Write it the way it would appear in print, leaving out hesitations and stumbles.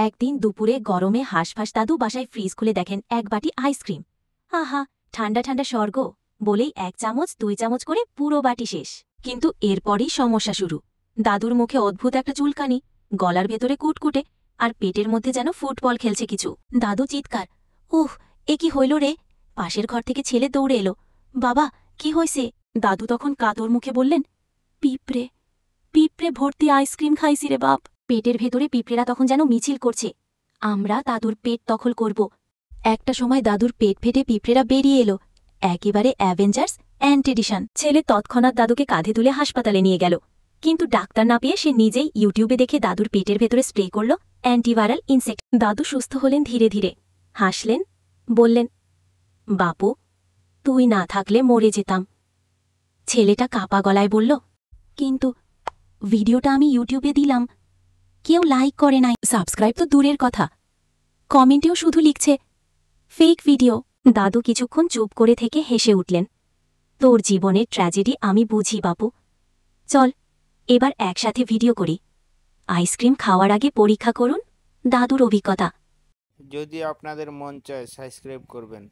একদিন দুপুরে গরমে হাঁসফাঁস দাদু বাসায় ফ্রিজ খুলে দেখেন এক বাটি আইসক্রিম। আহা, ঠান্ডা ঠান্ডা স্বর্গ বলেই 1 চামচ 2 চামচ করে পুরো বাটি শেষ। কিন্তু এরপরই সমস্যা শুরু। দাদুর মুখে অদ্ভুত একটা চুলকানি, গলার ভেতরে কুটকুটে, আর পেটের মধ্যে যেন ফুটবল খেলছে কিছু। দাদু চিৎকার, উহ, এ কি হইল রে? পাশের ঘর থেকে ছেলে দৌড়ে এলো। বাবা, কি হয়েছে? দাদু তখন কাতর মুখে বললেন, পিঁপড়ে, পিঁপড়ে ভর্তি আইসক্রিম খাইছি রে বাপ। পেটের ভেতরে পিঁপড়েরা তখন যেন মিছিল করছে, আমরা দাদুর পেট দখল করব। একটা সময় দাদুর পেট ফেটে পিঁপড়েরা বেরিয়ে এলো, একেবারে অ্যাভেঞ্জার্স অ্যান্ট এডিশন। ছেলে তৎক্ষণাৎ দাদুকে কাঁধে তুলে হাসপাতালে নিয়ে গেল, কিন্তু ডাক্তার না পেয়ে সে নিজেই ইউটিউবে দেখে দাদুর পেটের ভেতরে স্প্রে করল অ্যান্টিভাইরাল ইনসেক্ট। দাদু সুস্থ হলেন ধীরে ধীরে, হাসলেন, বললেন, বাপু, তুই না থাকলে মরে যেতাম। ছেলেটা কাঁপা গলায় বলল, কিন্তু ভিডিওটা আমি ইউটিউবে দিলাম, কেউ লাইক করে নাই, সাবস্ক্রাইব তো দূরের কথা, কমেন্টেও শুধু লিখছে ফেক ভিডিও। দাদু কিছুক্ষণ চুপ করে থেকে হেসে উঠলেন। তোর জীবনের ট্র্যাজেডি আমি বুঝি বাপু। চল, এবার একসাথে ভিডিও করি। আইসক্রিম খাওয়ার আগে পরীক্ষা করুন দাদুর অভিজ্ঞতা। যদি আপনাদের মন চায় সাবস্ক্রাইব করবেন।